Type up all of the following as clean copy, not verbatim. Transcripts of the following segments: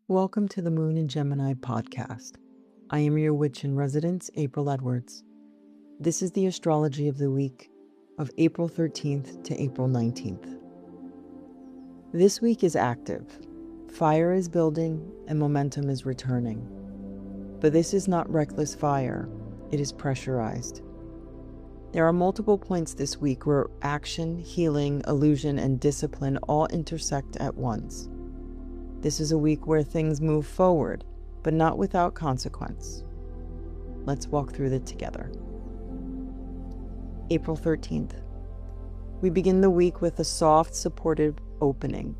Welcome to the Moon in Gemini podcast. I am your witch in residence, April Edwards. This is the astrology of the week of April 13th to April 19th. This week is active. Fire is building and momentum is returning. But this is not reckless fire, it is pressurized. There are multiple points this week where action, healing, illusion, and discipline all intersect at once. This is a week where things move forward, but not without consequence. Let's walk through it together. April 13th. We begin the week with a soft, supportive opening.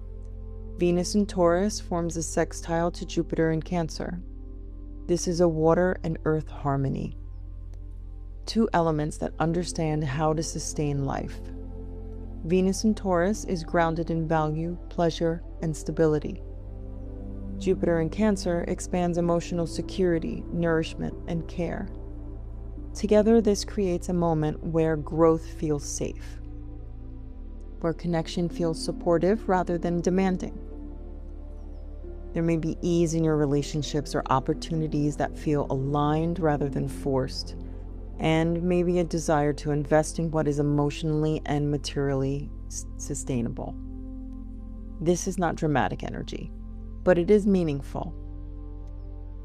Venus in Taurus forms a sextile to Jupiter in Cancer. This is a water and earth harmony. Two elements that understand how to sustain life. Venus in Taurus is grounded in value, pleasure, and stability. Jupiter in Cancer expands emotional security, nourishment, and care. Together, this creates a moment where growth feels safe, where connection feels supportive rather than demanding. There may be ease in your relationships or opportunities that feel aligned rather than forced, and maybe a desire to invest in what is emotionally and materially sustainable. This is not dramatic energy, but it is meaningful.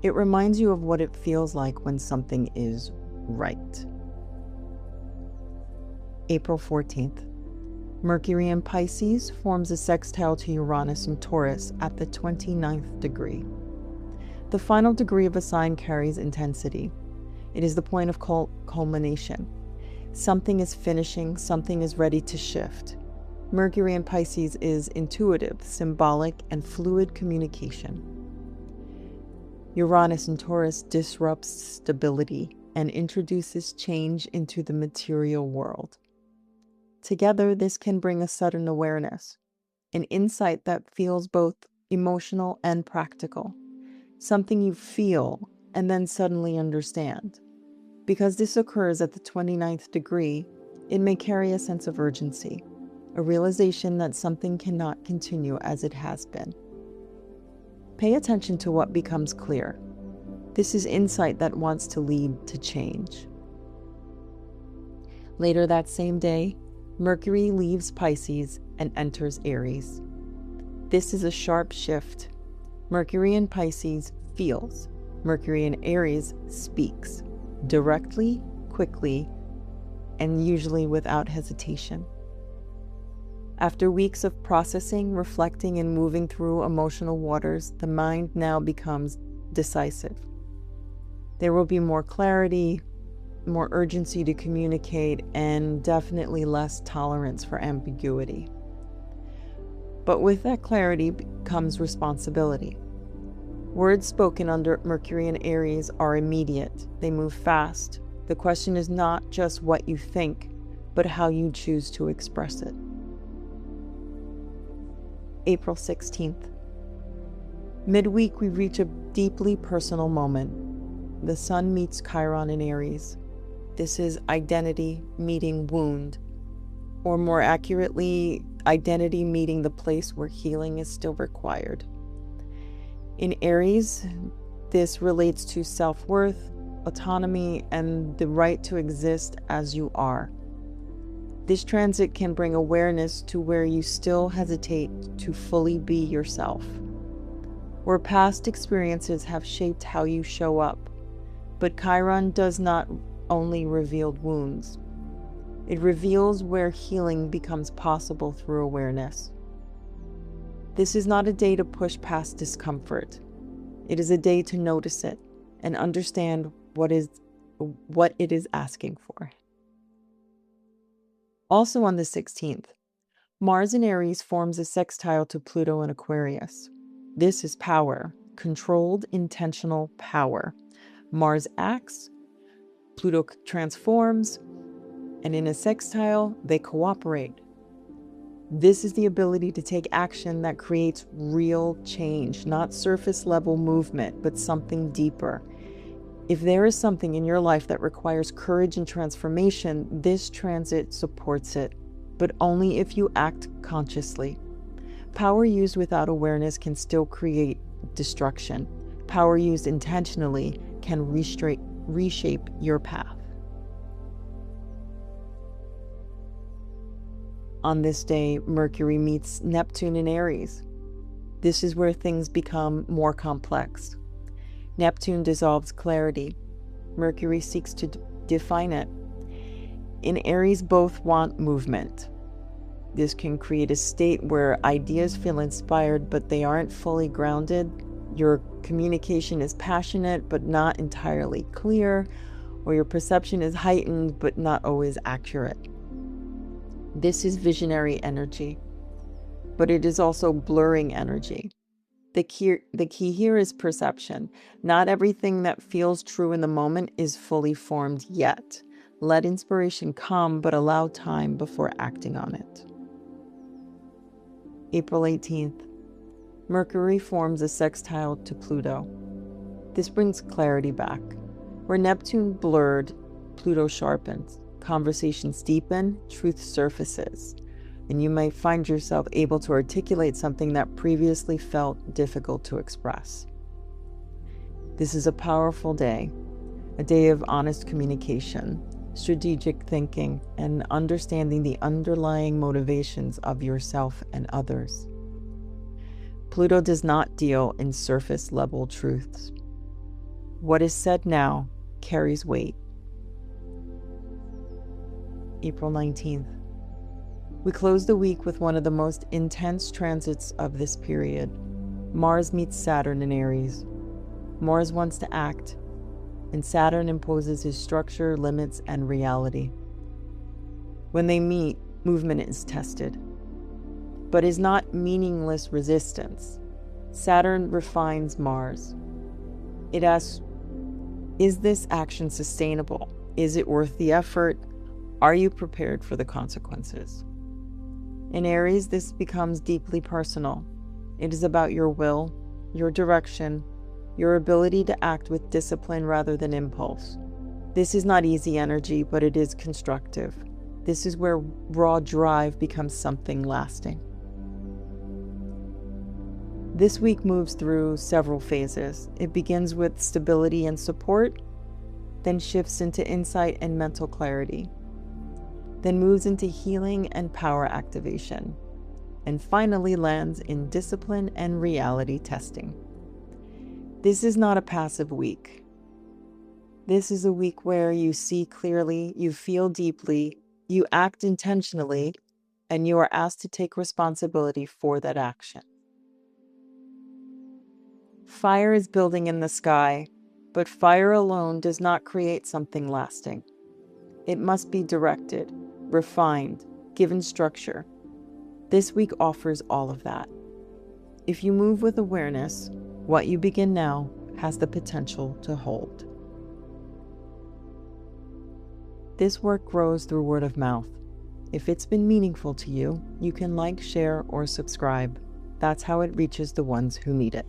It reminds you of what it feels like when something is right. April 14th. Mercury in Pisces forms a sextile to Uranus in Taurus at the 29th degree. The final degree of a sign carries intensity. It is the point of culmination. Something is finishing, something is ready to shift. Mercury in Pisces is intuitive, symbolic, and fluid communication. Uranus in Taurus disrupts stability and introduces change into the material world. Together, this can bring a sudden awareness, an insight that feels both emotional and practical, something you feel and then suddenly understand. Because this occurs at the 29th degree, it may carry a sense of urgency, a realization that something cannot continue as it has been. Pay attention to what becomes clear. This is insight that wants to lead to change. Later that same day, Mercury leaves Pisces and enters Aries. This is a sharp shift. Mercury in Pisces feels. Mercury in Aries speaks. Directly, quickly, and usually without hesitation. After weeks of processing, reflecting, and moving through emotional waters, the mind now becomes decisive. There will be more clarity, more urgency to communicate, and definitely less tolerance for ambiguity. But with that clarity comes responsibility. Words spoken under Mercury and Aries are immediate. They move fast. The question is not just what you think, but how you choose to express it. April 16th. Midweek, we reach a deeply personal moment. The Sun meets Chiron in Aries. This is identity meeting wound, or more accurately, identity meeting the place where healing is still required. In Aries, this relates to self-worth, autonomy, and the right to exist as you are. This transit can bring awareness to where you still hesitate to fully be yourself, where past experiences have shaped how you show up. But Chiron does not only reveal wounds. It reveals where healing becomes possible through awareness. This is not a day to push past discomfort. It is a day to notice it and understand what it is asking for. Also on the 16th, Mars in Aries forms a sextile to Pluto in Aquarius. This is power, controlled, intentional power. Mars acts, Pluto transforms, and in a sextile, they cooperate. This is the ability to take action that creates real change, not surface level movement, but something deeper. If there is something in your life that requires courage and transformation, this transit supports it, but only if you act consciously. Power used without awareness can still create destruction. Power used intentionally can reshape your path. On this day, Mercury meets Neptune in Aries. This is where things become more complex. Neptune dissolves clarity. Mercury seeks to define it. In Aries, both want movement. This can create a state where ideas feel inspired, but they aren't fully grounded. Your communication is passionate, but not entirely clear, or your perception is heightened, but not always accurate. This is visionary energy, but it is also blurring energy. The key here is perception. Not everything that feels true in the moment is fully formed yet. Let inspiration come, but allow time before acting on it. April 18th. Mercury forms a sextile to Pluto. This brings clarity back. Where Neptune blurred, Pluto sharpens. Conversations deepen, truth surfaces, and you might find yourself able to articulate something that previously felt difficult to express. This is a powerful day, a day of honest communication, strategic thinking, and understanding the underlying motivations of yourself and others. Pluto does not deal in surface-level truths. What is said now carries weight. April 19th. We close the week with one of the most intense transits of this period. Mars meets Saturn in Aries. Mars wants to act, and Saturn imposes his structure, limits, and reality. When they meet, movement is tested, but is not meaningless resistance. Saturn refines Mars. It asks, is this action sustainable? Is it worth the effort? Are you prepared for the consequences? In Aries, this becomes deeply personal. It is about your will, your direction, your ability to act with discipline rather than impulse. This is not easy energy, but it is constructive. This is where raw drive becomes something lasting. This week moves through several phases. It begins with stability and support, then shifts into insight and mental clarity, then moves into healing and power activation, and finally lands in discipline and reality testing. This is not a passive week. This is a week where you see clearly, you feel deeply, you act intentionally, and you are asked to take responsibility for that action. Fire is building in the sky, but fire alone does not create something lasting. It must be directed, refined, given structure. This week offers all of that. If you move with awareness, what you begin now has the potential to hold. This work grows through word of mouth. If it's been meaningful to you, you can like, share, or subscribe. That's how it reaches the ones who need it.